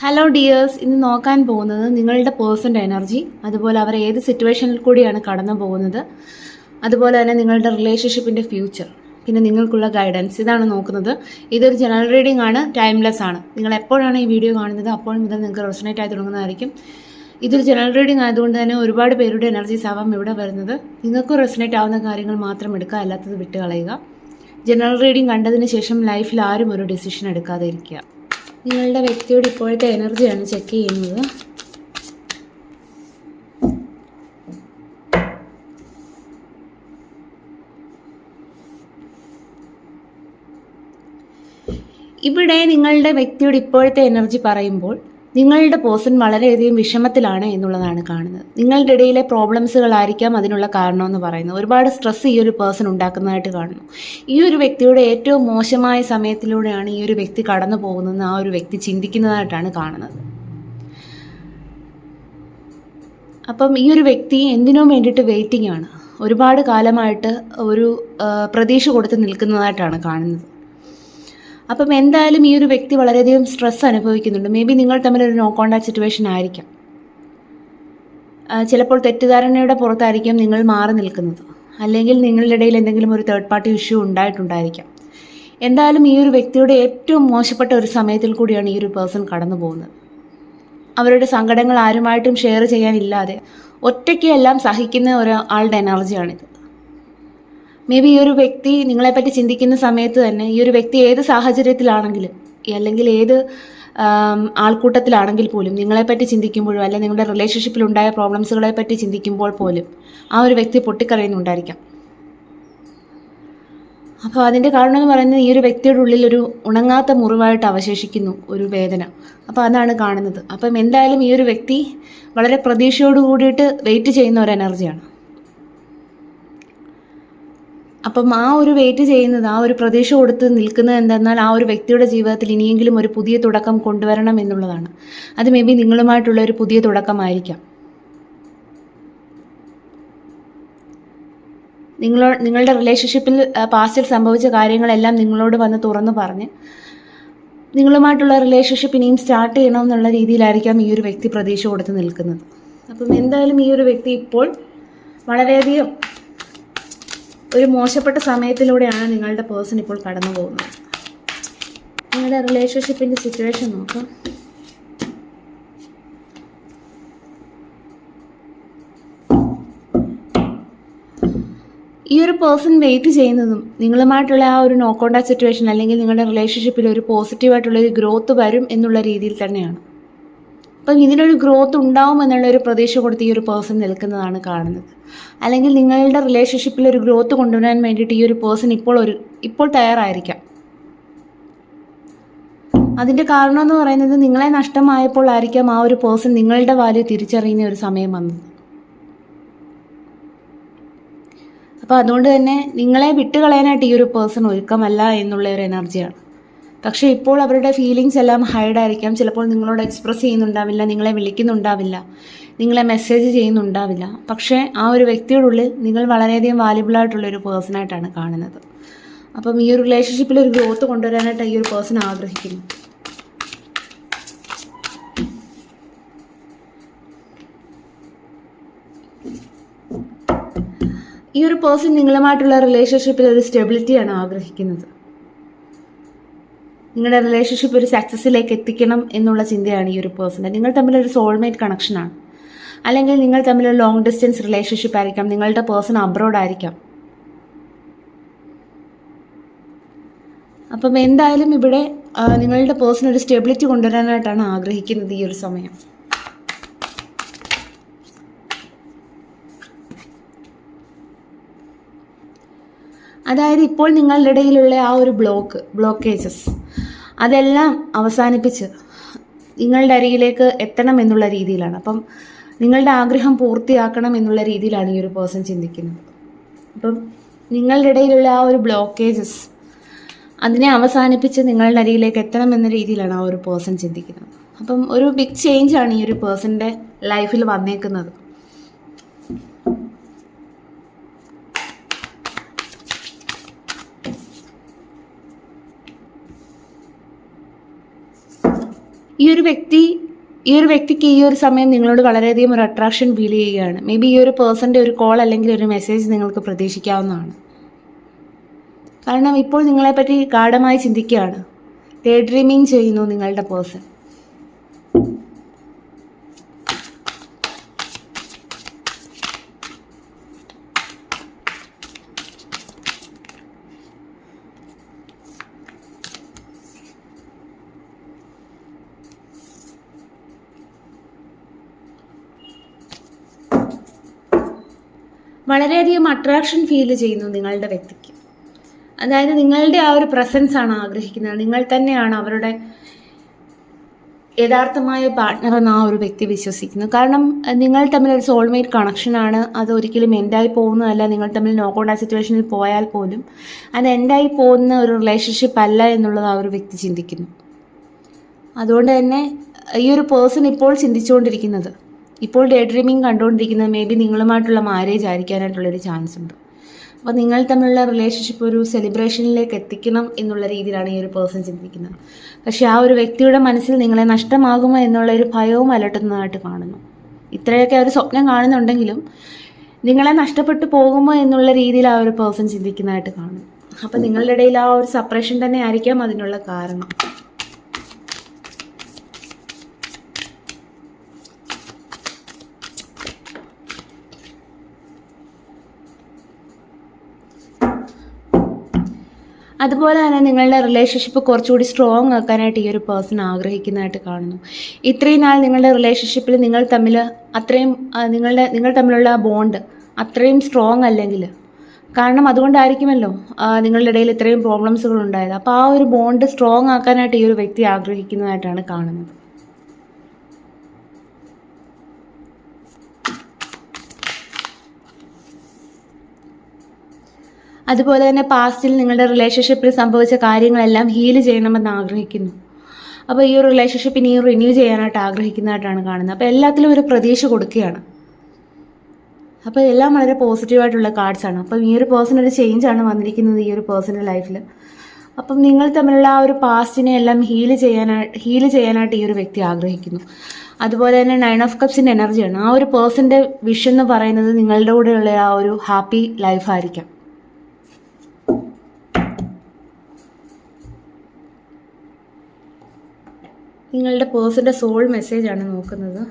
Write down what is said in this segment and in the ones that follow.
Hello dears, ഇന്ന് നോക്കാൻ പോകുന്നത് നിങ്ങളുടെ പേഴ്സൻ്റെ എനർജി, അതുപോലെ അവർ ഏത് സിറ്റുവേഷനിൽ കൂടിയാണ് കടന്നു പോകുന്നത്, അതുപോലെ തന്നെ നിങ്ങളുടെ റിലേഷൻഷിപ്പിൻ്റെ ഫ്യൂച്ചർ, പിന്നെ നിങ്ങൾക്കുള്ള ഗൈഡൻസ്. ഇതാണ് നോക്കുന്നത്. ഇതൊരു ജനറൽ റീഡിംഗ് ആണ്, ടൈംലെസ് ആണ്. നിങ്ങൾ എപ്പോഴാണ് ഈ വീഡിയോ കാണുന്നത് അപ്പോൾ മുതൽ നിങ്ങൾക്ക് റെസൊണേറ്റ് ആയി തുടങ്ങുന്നതായിരിക്കും. ഇതൊരു ജനറൽ റീഡിംഗ് ആയതുകൊണ്ട് തന്നെ ഒരുപാട് പേരുടെ എനർജീസ് ആവാം ഇവിടെ വരുന്നത്. നിങ്ങൾക്ക് റെസൊണേറ്റ് ആവുന്ന കാര്യങ്ങൾ മാത്രം എടുക്കുക, അല്ലാത്തത് വിട്ട് കളയുക. ജനറൽ റീഡിംഗ് കണ്ടതിന് ശേഷം ലൈഫിൽ ആരും ഒരു ഡിസിഷൻ എടുക്കാതെ ഇരിക്കുക. നിങ്ങളുടെ വ്യക്തിയുടെ ഇപ്പോഴത്തെ എനർജിയാണ് ചെക്ക് ചെയ്യുന്നത്. ഇവിടെ നിങ്ങളുടെ വ്യക്തിയുടെ ഇപ്പോഴത്തെ എനർജി പറയുമ്പോൾ നിങ്ങളുടെ പേഴ്സൺ വളരെയധികം വിഷമത്തിലാണ് എന്നുള്ളതാണ് കാണുന്നത്. നിങ്ങളുടെ ഇടയിലെ പ്രോബ്ലംസുകളായിരിക്കാം അതിനുള്ള കാരണമെന്ന് പറയുന്നത്. ഒരുപാട് സ്ട്രെസ് ഈ ഒരു പേഴ്സൺ ഉണ്ടാക്കുന്നതായിട്ട് കാണുന്നു. ഈ ഒരു വ്യക്തിയുടെ ഏറ്റവും മോശമായ സമയത്തിലൂടെയാണ് ഈ ഒരു വ്യക്തി കടന്നു പോകുന്നതെന്ന് ആ ഒരു വ്യക്തി ചിന്തിക്കുന്നതായിട്ടാണ് കാണുന്നത്. അപ്പം ഈ ഒരു വ്യക്തി എന്തിനോ വേണ്ടിയിട്ട് വെയിറ്റിംഗ് ആണ്. ഒരുപാട് കാലമായിട്ട് ഒരു പ്രതീക്ഷ കൊടുത്ത് നിൽക്കുന്നതായിട്ടാണ് കാണുന്നത്. അപ്പം എന്തായാലും ഈ ഒരു വ്യക്തി വളരെയധികം സ്ട്രെസ് അനുഭവിക്കുന്നുണ്ട്. മേ ബി നിങ്ങൾ തമ്മിലൊരു നോ കോണ്ടാക്ട് സിറ്റുവേഷൻ ആയിരിക്കാം. ചിലപ്പോൾ തെറ്റിദ്ധാരണയുടെ പുറത്തായിരിക്കാം നിങ്ങൾ മാറി നിൽക്കുന്നത്, അല്ലെങ്കിൽ നിങ്ങളുടെ ഇടയിൽ എന്തെങ്കിലും ഒരു തേർഡ് പാർട്ടി ഇഷ്യൂ ഉണ്ടായിട്ടുണ്ടായിരിക്കാം. എന്തായാലും ഈ ഒരു വ്യക്തിയുടെ ഏറ്റവും മോശപ്പെട്ട ഒരു സമയത്തിൽ കൂടിയാണ് ഈ ഒരു പേഴ്സൺ കടന്നു പോകുന്നത്. അവരുടെ സങ്കടങ്ങൾ ആരുമായിട്ടും ഷെയർ ചെയ്യാനില്ലാതെ ഒറ്റയ്ക്ക് എല്ലാം സഹിക്കുന്ന ഒരാളുടെ എനർജിയാണിത്. മേ ബി ഈ ഒരു വ്യക്തി നിങ്ങളെപ്പറ്റി ചിന്തിക്കുന്ന സമയത്ത് തന്നെ ഈ ഒരു വ്യക്തി ഏത് സാഹചര്യത്തിലാണെങ്കിലും, അല്ലെങ്കിൽ ഏത് ആൾക്കൂട്ടത്തിലാണെങ്കിൽ പോലും നിങ്ങളെപ്പറ്റി ചിന്തിക്കുമ്പോഴും, അല്ലെങ്കിൽ നിങ്ങളുടെ റിലേഷൻഷിപ്പിൽ ഉണ്ടായ പ്രോബ്ലംസുകളെ പറ്റി ചിന്തിക്കുമ്പോൾ പോലും ആ ഒരു വ്യക്തി പൊട്ടിക്കറിയുന്നുണ്ടായിരിക്കാം. അപ്പോൾ അതിൻ്റെ കാരണം എന്ന് പറയുന്നത് ഈ ഒരു വ്യക്തിയുടെ ഉള്ളിൽ ഒരു ഉണങ്ങാത്ത മുറിവായിട്ട് അവശേഷിക്കുന്നു ഒരു വേദന. അപ്പോൾ അതാണ് കാണുന്നത്. അപ്പം എന്തായാലും ഈ ഒരു വ്യക്തി വളരെ പ്രതീക്ഷയോട് കൂടിയിട്ട് വെയിറ്റ് ചെയ്യുന്ന ഒരു എനർജിയാണ്. അപ്പം ആ ഒരു വെയിറ്റ് ചെയ്യുന്നത്, ആ ഒരു പ്രതീക്ഷ കൊടുത്ത് നിൽക്കുന്നത് എന്തെന്നാൽ ആ ഒരു വ്യക്തിയുടെ ജീവിതത്തിൽ ഇനിയെങ്കിലും ഒരു പുതിയ തുടക്കം കൊണ്ടുവരണം എന്നുള്ളതാണ്. അത് മേ ബി നിങ്ങളുമായിട്ടുള്ള ഒരു പുതിയ തുടക്കമായിരിക്കാം. നിങ്ങളുടെ റിലേഷൻഷിപ്പിൽ പാസ്റ്റിൽ സംഭവിച്ച കാര്യങ്ങളെല്ലാം നിങ്ങളോട് വന്ന് തുറന്നു പറഞ്ഞ് നിങ്ങളുമായിട്ടുള്ള റിലേഷൻഷിപ്പ് ഇനിയും സ്റ്റാർട്ട് ചെയ്യണമെന്നുള്ള രീതിയിലായിരിക്കാം ഈ ഒരു വ്യക്തി പ്രതീക്ഷ കൊടുത്ത് നിൽക്കുന്നത്. അപ്പം എന്തായാലും ഈ ഒരു വ്യക്തി ഇപ്പോൾ വളരെയധികം ഒരു മോശപ്പെട്ട സമയത്തിലൂടെയാണ് നിങ്ങളുടെ പേഴ്സൺ ഇപ്പോൾ കടന്നു പോകുന്നത്. നിങ്ങളുടെ റിലേഷൻഷിപ്പിൻ്റെ സിറ്റുവേഷൻ നോക്കാം. ഈ ഒരു പേഴ്സൺ വെയിറ്റ് ചെയ്യുന്നതും നിങ്ങളുമായിട്ടുള്ള ആ ഒരു നോ കോണ്ടാക്ട് സിറ്റുവേഷൻ, അല്ലെങ്കിൽ നിങ്ങളുടെ റിലേഷൻഷിപ്പിൽ ഒരു പോസിറ്റീവായിട്ടുള്ളൊരു ഗ്രോത്ത് വരും എന്നുള്ള രീതിയിൽ തന്നെയാണ്. അപ്പം ഇതിനൊരു ഗ്രോത്ത് ഉണ്ടാവും എന്നുള്ളൊരു പ്രതീക്ഷ കൊടുത്ത് ഈ ഒരു പേഴ്സൺ നിൽക്കുന്നതാണ് കാണുന്നത്. അല്ലെങ്കിൽ നിങ്ങളുടെ റിലേഷൻഷിപ്പിൽ ഒരു ഗ്രോത്ത് കൊണ്ടുവരാൻ വേണ്ടിയിട്ട് ഈ ഒരു പേഴ്സൺ ഇപ്പോൾ തയ്യാറായിരിക്കാം. അതിൻ്റെ കാരണം എന്ന് പറയുന്നത് നിങ്ങളെ നഷ്ടമായപ്പോൾ ആയിരിക്കാം ആ ഒരു പേഴ്സൺ നിങ്ങളുടെ വാല്യൂ തിരിച്ചറിയുന്ന ഒരു സമയം വന്നത്. അപ്പോൾ അതുകൊണ്ട് തന്നെ നിങ്ങളെ വിട്ടുകളയാനായിട്ട് ഈ ഒരു പേഴ്സൺ ഒരുക്കമല്ല എന്നുള്ള ഒരു എനർജിയാണ്. പക്ഷേ ഇപ്പോൾ അവരുടെ ഫീലിങ്സ് എല്ലാം ഹൈഡായിരിക്കാം. ചിലപ്പോൾ നിങ്ങളോട് എക്സ്പ്രസ് ചെയ്യുന്നുണ്ടാവില്ല, നിങ്ങളെ വിളിക്കുന്നുണ്ടാവില്ല, നിങ്ങളെ മെസ്സേജ് ചെയ്യുന്നുണ്ടാവില്ല. പക്ഷേ ആ ഒരു വ്യക്തിയുടെ ഉള്ളിൽ നിങ്ങൾ വളരെയധികം വാല്യുബിളായിട്ടുള്ളൊരു പേഴ്സണായിട്ടാണ് കാണുന്നത്. അപ്പം ഈ ഒരു റിലേഷൻഷിപ്പിൽ ഒരു ഗ്രോത്ത് കൊണ്ടുവരാനായിട്ട് ഈ ഒരു പേഴ്സൺ ആഗ്രഹിക്കുന്നു. ഈ ഒരു പേഴ്സൺ നിങ്ങളുമായിട്ടുള്ള റിലേഷൻഷിപ്പിൽ ഒരു സ്റ്റെബിലിറ്റിയാണ് ആഗ്രഹിക്കുന്നത്. നിങ്ങളുടെ റിലേഷൻഷിപ്പ് ഒരു സക്സസ്സിലേക്ക് എത്തിക്കണം എന്നുള്ള ചിന്തയാണ് ഈ ഒരു പേഴ്സൺ. നിങ്ങൾ തമ്മിലൊരു സോൾമേറ്റ് കണക്ഷനാണ്, അല്ലെങ്കിൽ നിങ്ങൾ തമ്മിലൊരു ലോങ് ഡിസ്റ്റൻസ് റിലേഷൻഷിപ്പ് ആയിരിക്കാം. നിങ്ങളുടെ പേഴ്സൺ അബ്രോഡ് ആയിരിക്കാം. അപ്പം എന്തായാലും ഇവിടെ നിങ്ങളുടെ പേഴ്സൺ ഒരു സ്റ്റെബിലിറ്റി കൊണ്ടുവരാനായിട്ടാണ് ആഗ്രഹിക്കുന്നത് ഈ ഒരു സമയം. അതായത് ഇപ്പോൾ നിങ്ങളുടെ ഇടയിലുള്ള ആ ഒരു ബ്ലോക്കേജസ് അതെല്ലാം അവസാനിപ്പിച്ച് നിങ്ങളുടെ അരികിലേക്ക് എത്തണം എന്നുള്ള രീതിയിലാണ്. അപ്പം നിങ്ങളുടെ ആഗ്രഹം പൂർത്തിയാക്കണം എന്നുള്ള രീതിയിലാണ് ഈ ഒരു പേഴ്സൺ ചിന്തിക്കുന്നത്. അപ്പം നിങ്ങളുടെ ഇടയിലുള്ള ആ ഒരു ബ്ലോക്കേജസ് അതിനെ അവസാനിപ്പിച്ച് നിങ്ങളുടെ അരികിലേക്ക് എത്തണം എന്ന രീതിയിലാണ് ആ ഒരു പേഴ്സൺ ചിന്തിക്കുന്നത്. അപ്പം ഒരു ബിഗ് ചേഞ്ചാണ് ഈ ഒരു പേഴ്സൻ്റെ ലൈഫിൽ വന്നേക്കുന്നത്. ഈ ഈ ഒരു വ്യക്തിക്ക് ഈ ഒരു സമയം നിങ്ങളോട് വളരെയധികം ഒരു അട്രാക്ഷൻ ഫീൽ ചെയ്യുകയാണ്. മേ ബി ഈ ഒരു പേഴ്സൻ്റെ ഒരു കോൾ അല്ലെങ്കിൽ ഒരു മെസ്സേജ് നിങ്ങൾക്ക് പ്രതീക്ഷിക്കാവുന്നതാണ്. കാരണം ഇപ്പോൾ നിങ്ങളെപ്പറ്റി ഗാഢമായി ചിന്തിക്കുകയാണ്, ഡേ ഡ്രീമിങ് ചെയ്യുന്നു നിങ്ങളുടെ പേഴ്സൺ. വളരെയധികം അട്രാക്ഷൻ ഫീൽ ചെയ്യുന്നു നിങ്ങളുടെ വ്യക്തിക്ക്. അതായത് നിങ്ങളുടെ ആ ഒരു പ്രസൻസ് ആണ് ആഗ്രഹിക്കുന്നത്. നിങ്ങൾ തന്നെയാണ് അവരുടെ യഥാർത്ഥമായ പാർട്ട്ണർ എന്ന് ആ ഒരു വ്യക്തി വിശ്വസിക്കുന്നു. കാരണം നിങ്ങൾ തമ്മിൽ ഒരു സോൾമേറ്റ് കണക്ഷനാണ്. അത് ഒരിക്കലും എൻഡായി പോകുന്നതല്ല. നിങ്ങൾ തമ്മിൽ നോ കോണ്ടാക്ട് സിറ്റുവേഷനിൽ പോയാൽ പോലും അത് എൻഡായി പോകുന്ന ഒരു റിലേഷൻഷിപ്പ് അല്ല എന്നുള്ളത് ആ ഒരു വ്യക്തി ചിന്തിക്കുന്നു. അതുകൊണ്ട് തന്നെ ഈ ഒരു പേഴ്സൺ ഇപ്പോൾ ചിന്തിച്ചുകൊണ്ടിരിക്കുന്നത്, ഇപ്പോൾ ഡേ ഡ്രീമിങ് കണ്ടുകൊണ്ടിരിക്കുന്നത് മേ ബി നിങ്ങളുമായിട്ടുള്ള മാരേജ് ആയിരിക്കാനായിട്ടുള്ളൊരു ചാൻസ് ഉണ്ട്. അപ്പോൾ നിങ്ങൾ തമ്മിലുള്ള റിലേഷൻഷിപ്പ് ഒരു സെലിബ്രേഷനിലേക്ക് എത്തിക്കണം എന്നുള്ള രീതിയിലാണ് ഈ ഒരു പേഴ്സൺ ചിന്തിക്കുന്നത്. പക്ഷേ ആ ഒരു വ്യക്തിയുടെ മനസ്സിൽ നിങ്ങളെ നഷ്ടമാകുമോ എന്നുള്ളൊരു ഭയവും അലട്ടുന്നതായിട്ട് കാണുന്നു. ഇത്രയൊക്കെ ഒരു സ്വപ്നം കാണുന്നുണ്ടെങ്കിലും നിങ്ങളെ നഷ്ടപ്പെട്ടു പോകുമോ എന്നുള്ള രീതിയിൽ ആ ഒരു പേഴ്സൺ ചിന്തിക്കുന്നതായിട്ട് കാണുന്നു. അപ്പോൾ നിങ്ങളുടെ ഇടയിൽ ആ ഒരു സെപ്പറേഷൻ തന്നെ ആയിരിക്കാം അതിനുള്ള കാരണം. അതുപോലെ തന്നെ നിങ്ങളുടെ റിലേഷൻഷിപ്പ് കുറച്ചുകൂടി സ്ട്രോങ് ആക്കാനായിട്ട് ഈ ഒരു പേഴ്സൺ ആഗ്രഹിക്കുന്നതായിട്ട് കാണുന്നു. ഇത്രയും നാൾ നിങ്ങളുടെ റിലേഷൻഷിപ്പിൽ നിങ്ങൾ തമ്മിലുള്ള ബോണ്ട് അത്രയും സ്ട്രോങ് അല്ലെങ്കിൽ, കാരണം അതുകൊണ്ടായിരിക്കുമല്ലോ നിങ്ങളുടെ ഇടയിൽ ഇത്രയും പ്രോബ്ലംസുകൾ ഉണ്ടായത്. അപ്പോൾ ആ ഒരു ബോണ്ട് സ്ട്രോങ് ആക്കാനായിട്ട് ഈ ഒരു വ്യക്തി ആഗ്രഹിക്കുന്നതായിട്ടാണ് കാണുന്നത്. അതുപോലെ തന്നെ പാസ്റ്റിൽ നിങ്ങളുടെ റിലേഷൻഷിപ്പിൽ സംഭവിച്ച കാര്യങ്ങളെല്ലാം ഹീൽ ചെയ്യണമെന്ന് ആഗ്രഹിക്കുന്നു. അപ്പോൾ ഈ ഒരു റിലേഷൻഷിപ്പ് ഇനി റിന്യൂ ചെയ്യാനായിട്ട് ആഗ്രഹിക്കുന്നതായിട്ടാണ് കാണുന്നത്. അപ്പോൾ എല്ലാത്തിലും ഒരു പ്രതീക്ഷ കൊടുക്കുകയാണ്. അപ്പോൾ എല്ലാം വളരെ പോസിറ്റീവായിട്ടുള്ള കാർഡ്സാണ്. അപ്പം ഈ ഒരു പേഴ്സണൽ ചേഞ്ചാണ് വന്നിരിക്കുന്നത് ഈ ഒരു പേഴ്സണൽ ലൈഫിൽ. അപ്പം നിങ്ങൾ തമ്മിലുള്ള ആ ഒരു പാസ്റ്റിനെ എല്ലാം ഹീൽ ചെയ്യാനായിട്ട് ഈ ഒരു വ്യക്തി ആഗ്രഹിക്കുന്നു. അതുപോലെ തന്നെ 9 ഓഫ് കപ്സിൻ്റെ എനർജിയാണ്. ആ ഒരു പേഴ്സൻ്റെ വിഷ് എന്ന് പറയുന്നത് നിങ്ങളുടെ കൂടെയുള്ള ആ ഒരു ഹാപ്പി ലൈഫായിരിക്കാം. നിങ്ങളുടെ പേഴ്സൻ്റെ സോൾ മെസ്സേജാണ് നോക്കുന്നത്.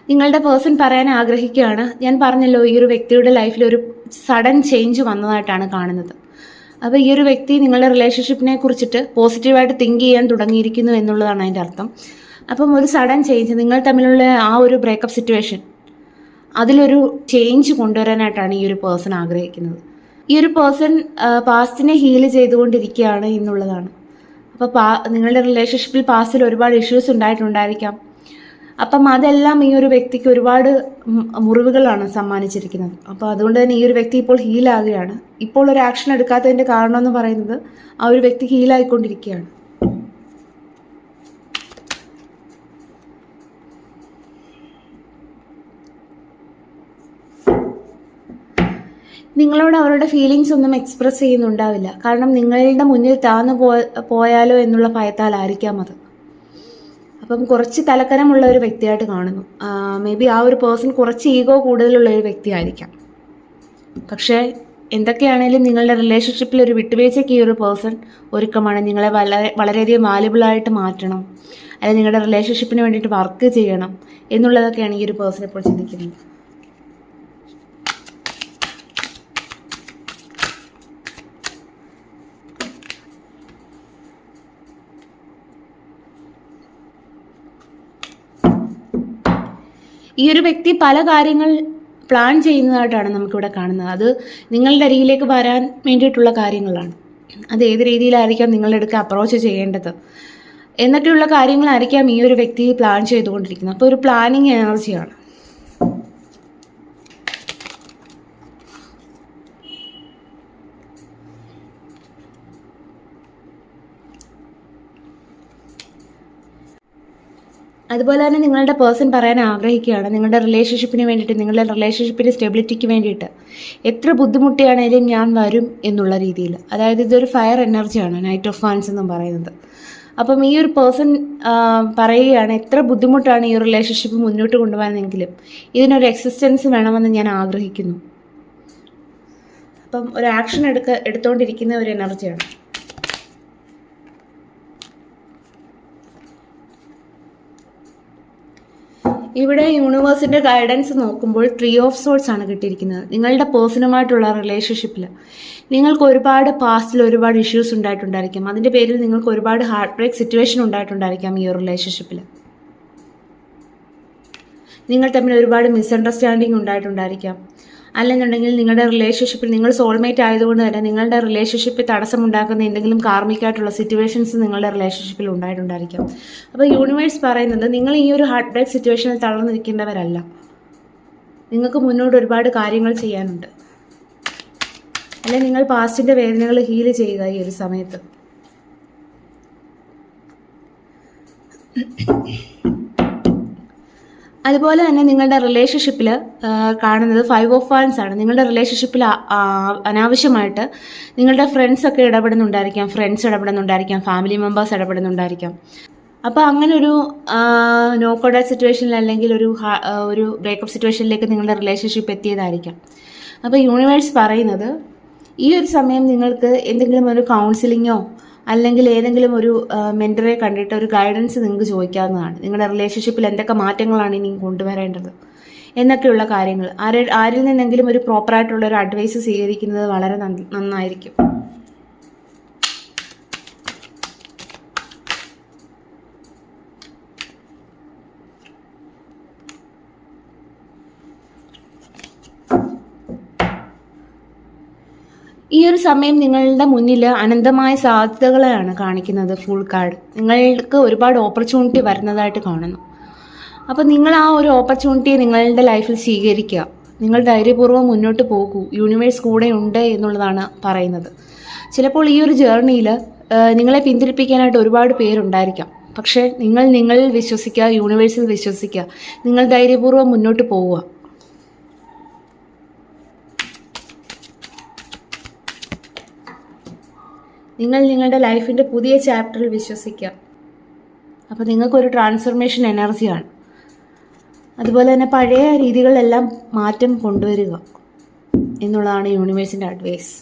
നിങ്ങളുടെ പേഴ്സൺ പറയാൻ ആഗ്രഹിക്കുകയാണ്, ഞാൻ പറഞ്ഞല്ലോ ഈ ഒരു വ്യക്തിയുടെ ലൈഫിൽ ഒരു സഡൻ ചേഞ്ച് വന്നതായിട്ടാണ് കാണുന്നത്. അപ്പോൾ ഈ ഒരു വ്യക്തി നിങ്ങളുടെ റിലേഷൻഷിപ്പിനെ കുറിച്ചിട്ട് പോസിറ്റീവായിട്ട് തിങ്ക് ചെയ്യാൻ തുടങ്ങിയിരിക്കുന്നു എന്നുള്ളതാണ് അതിൻ്റെ അർത്ഥം. അപ്പം ഒരു സഡൻ ചേഞ്ച്, നിങ്ങൾ തമ്മിലുള്ള ആ ഒരു ബ്രേക്കപ്പ് സിറ്റുവേഷൻ, അതിലൊരു ചേഞ്ച് കൊണ്ടുവരാനായിട്ടാണ് ഈ ഒരു പേഴ്സൺ ആഗ്രഹിക്കുന്നത്. ഈ ഒരു പേഴ്സൺ പാസ്റ്റിനെ ഹീൽ ചെയ്തുകൊണ്ടിരിക്കുകയാണ് എന്നുള്ളതാണ്. അപ്പോൾ നിങ്ങളുടെ റിലേഷൻഷിപ്പിൽ പാസ്റ്റിൽ ഒരുപാട് ഇഷ്യൂസ് ഉണ്ടായിട്ടുണ്ടായിരിക്കാം. അപ്പം അതെല്ലാം ഈ ഒരു വ്യക്തിക്ക് ഒരുപാട് മുറിവുകളാണ് സമ്മാനിച്ചിരിക്കുന്നത്. അപ്പോൾ അതുകൊണ്ട് തന്നെ ഈ ഒരു വ്യക്തി ഇപ്പോൾ ഹീലാകുകയാണ്. ഇപ്പോൾ ഒരു ആക്ഷൻ എടുക്കാത്തതിൻ്റെ കാരണം എന്ന് പറയുന്നത് ആ ഒരു വ്യക്തി ഹീലായിക്കൊണ്ടിരിക്കുകയാണ്. നിങ്ങളോട് അവരുടെ ഫീലിങ്സ് ഒന്നും എക്സ്പ്രസ് ചെയ്യുന്നുണ്ടാവില്ല. കാരണം നിങ്ങളുടെ മുന്നിൽ താന്നു പോയാലോ എന്നുള്ള ഭയത്താലായിരിക്കാം അത്. അപ്പം കുറച്ച് തലക്കനമുള്ള ഒരു വ്യക്തിയായിട്ട് കാണുന്നു. മേ ബി ആ ഒരു പേഴ്സൺ കുറച്ച് ഈഗോ കൂടുതലുള്ള ഒരു വ്യക്തിയായിരിക്കാം. പക്ഷേ എന്തൊക്കെയാണെങ്കിലും നിങ്ങളുടെ റിലേഷൻഷിപ്പിൽ ഒരു വിട്ടുവീഴ്ചയ്ക്ക് ഈ ഒരു പേഴ്സൺ ഒരുക്കമാണ്. നിങ്ങളെ വളരെയധികം വാല്യുബിളായിട്ട് മാറ്റണം, അല്ലെങ്കിൽ നിങ്ങളുടെ റിലേഷൻഷിപ്പിന് വേണ്ടിയിട്ട് വർക്ക് ചെയ്യണം എന്നുള്ളതൊക്കെയാണ് ഈ ഒരു പേഴ്സൺ ഇപ്പോൾ ചിന്തിക്കുന്നത്. ഈ ഒരു വ്യക്തി പല കാര്യങ്ങൾ പ്ലാൻ ചെയ്യുന്നതായിട്ടാണ് നമുക്കിവിടെ കാണുന്നത്. അത് നിങ്ങളുടെ അരികിലേക്ക് വരാൻ വേണ്ടിയിട്ടുള്ള കാര്യങ്ങളാണ്. അത് ഏത് രീതിയിലായിരിക്കാം നിങ്ങളുടെ അടുത്ത് അപ്രോച്ച് ചെയ്യേണ്ടത് എന്നൊക്കെയുള്ള കാര്യങ്ങളായിരിക്കാം ഈ ഒരു വ്യക്തി പ്ലാൻ ചെയ്തുകൊണ്ടിരിക്കുന്നത്. അപ്പോൾ ഒരു പ്ലാനിങ് എനർജിയാണ്. അതുപോലെ തന്നെ നിങ്ങളുടെ പേഴ്സൺ പറയാൻ ആഗ്രഹിക്കുകയാണ് നിങ്ങളുടെ റിലേഷൻഷിപ്പിന് വേണ്ടിയിട്ട്, നിങ്ങളുടെ റിലേഷൻഷിപ്പിൻ്റെ സ്റ്റെബിലിറ്റിക്ക് വേണ്ടിയിട്ട് എത്ര ബുദ്ധിമുട്ടിയാണേലും ഞാൻ വരും എന്നുള്ള രീതിയിൽ. അതായത് ഇതൊരു ഫയർ എനർജിയാണ്, നൈറ്റ് ഓഫ് വാൻസ് എന്നും പറയുന്നത്. അപ്പം ഈ ഒരു പേഴ്സൺ പറയുകയാണ് എത്ര ബുദ്ധിമുട്ടാണ് ഈ റിലേഷൻഷിപ്പ് മുന്നോട്ട് കൊണ്ടുപോകാനെങ്കിലും ഇതിനൊരു എക്സിസ്റ്റൻസ് വേണമെന്ന് ഞാൻ ആഗ്രഹിക്കുന്നു. അപ്പം ഒരു ആക്ഷൻ എടുത്തുകൊണ്ടിരിക്കുന്ന ഒരു എനർജിയാണ്. ഇവിടെ യൂണിവേഴ്സിൻ്റെ ഗൈഡൻസ് നോക്കുമ്പോൾ 3 ഓഫ് സോൾസ് ആണ് കിട്ടിയിരിക്കുന്നത്. നിങ്ങളുടെ പേഴ്സണുമായിട്ടുള്ള റിലേഷൻഷിപ്പിൽ നിങ്ങൾക്ക് ഒരുപാട് പാസ്റ്റിൽ ഒരുപാട് ഇഷ്യൂസ് ഉണ്ടായിട്ടുണ്ടായിരിക്കാം. അതിൻ്റെ പേരിൽ നിങ്ങൾക്ക് ഒരുപാട് ഹാർട്ട് ബ്രേക്ക് സിറ്റുവേഷൻ ഉണ്ടായിട്ടുണ്ടായിരിക്കാം. ഈ ഒരു റിലേഷൻഷിപ്പിൽ നിങ്ങൾ തമ്മിൽ ഒരുപാട് മിസ്അണ്ടർസ്റ്റാൻഡിങ് ഉണ്ടായിട്ടുണ്ടായിരിക്കാം. അല്ലെന്നുണ്ടെങ്കിൽ നിങ്ങളുടെ റിലേഷൻഷിപ്പിൽ നിങ്ങൾ സോൾമേറ്റ് ആയതുകൊണ്ട് തന്നെ നിങ്ങളുടെ റിലേഷൻഷിപ്പിൽ തടസ്സമുണ്ടാക്കുന്ന എന്തെങ്കിലും കാർമിക്കായിട്ടുള്ള സിറ്റുവേഷൻസ് നിങ്ങളുടെ റിലേഷൻഷിപ്പിൽ ഉണ്ടായിട്ടുണ്ടായിരിക്കാം. അപ്പോൾ യൂണിവേഴ്സ് പറയുന്നത് നിങ്ങൾ ഈ ഒരു ഹാർട്ട് ബ്രേക്ക് സിറ്റുവേഷനിൽ തളർന്നിരിക്കേണ്ടവരല്ല. നിങ്ങൾക്ക് മുന്നോട്ട് ഒരുപാട് കാര്യങ്ങൾ ചെയ്യാനുണ്ട്. അല്ലെങ്കിൽ നിങ്ങൾ പാസ്റ്റിൻ്റെ വേദനകൾ ഹീൽ ചെയ്യുക ഈ ഒരു സമയത്ത്. അതുപോലെ തന്നെ നിങ്ങളുടെ റിലേഷൻഷിപ്പിൽ കാണുന്നത് 5 ഓഫ് വാൻസ് ആണ്. നിങ്ങളുടെ റിലേഷൻഷിപ്പിൽ അനാവശ്യമായിട്ട് നിങ്ങളുടെ ഫ്രണ്ട്സൊക്കെ ഇടപെടുന്നുണ്ടായിരിക്കാം, ഫാമിലി മെമ്പേഴ്സ് ഇടപെടുന്നുണ്ടായിരിക്കാം. അപ്പോൾ അങ്ങനെ ഒരു നോ കോൺടാക്ട് സിറ്റുവേഷനിൽ അല്ലെങ്കിൽ ഒരു ബ്രേക്കപ്പ് സിറ്റുവേഷനിലേക്ക് നിങ്ങളുടെ റിലേഷൻഷിപ്പ് എത്തിയതായിരിക്കാം. അപ്പോൾ യൂണിവേഴ്സ് പറയുന്നത് ഈ ഒരു സമയം നിങ്ങൾക്ക് എന്തെങ്കിലും ഒരു കൗൺസിലിങ്ങോ അല്ലെങ്കിൽ ഏതെങ്കിലും ഒരു മെൻറ്ററെ കണ്ടിട്ട് ഒരു ഗൈഡൻസ് നിങ്ങൾക്ക് ചോദിക്കാവുന്നതാണ്. നിങ്ങളുടെ റിലേഷൻഷിപ്പിൽ എന്തൊക്കെ മാറ്റങ്ങളാണ് ഇനി കൊണ്ടുവരേണ്ടത് എന്നൊക്കെയുള്ള കാര്യങ്ങൾ ആരിൽ നിന്നെങ്കിലും ഒരു പ്രോപ്പറായിട്ടുള്ള ഒരു അഡ്വൈസ് സ്വീകരിക്കുന്നത് വളരെ നന്നായിരിക്കും. ഈ ഒരു സമയം നിങ്ങളുടെ മുന്നിൽ അനന്തമായ സാധ്യതകളെയാണ് കാണിക്കുന്നത്. ഫുൾ കാർഡ് നിങ്ങൾക്ക് ഒരുപാട് ഓപ്പർച്യൂണിറ്റി വരുന്നതായിട്ട് കാണുന്നു. അപ്പോൾ നിങ്ങൾ ആ ഒരു ഓപ്പർച്യൂണിറ്റിയെ നിങ്ങളുടെ ലൈഫിൽ സ്വീകരിക്കുക. നിങ്ങൾ ധൈര്യപൂർവ്വം മുന്നോട്ട് പോകൂ. യൂണിവേഴ്സ് കൂടെ ഉണ്ട് എന്നുള്ളതാണ് പറയുന്നത്. ചിലപ്പോൾ ഈ ഒരു ജേർണിയിൽ നിങ്ങളെ പിന്തിരിപ്പിക്കാനായിട്ട് ഒരുപാട് പേരുണ്ടായിരിക്കാം. പക്ഷേ നിങ്ങൾ നിങ്ങളിൽ വിശ്വസിക്കുക, യൂണിവേഴ്സിൽ വിശ്വസിക്കുക. നിങ്ങൾ ധൈര്യപൂർവ്വം മുന്നോട്ട് പോവുക. നിങ്ങൾ നിങ്ങളുടെ ലൈഫിൻ്റെ പുതിയ ചാപ്റ്ററിൽ വിശ്വസിക്കുക. അപ്പോൾ നിങ്ങൾക്കൊരു ട്രാൻസ്ഫർമേഷൻ എനർജിയാണ്. അതുപോലെ തന്നെ പഴയ രീതികളിലെല്ലാം മാറ്റം കൊണ്ടുവരിക എന്നുള്ളതാണ് യൂണിവേഴ്സിൻ്റെ അഡ്വൈസ്.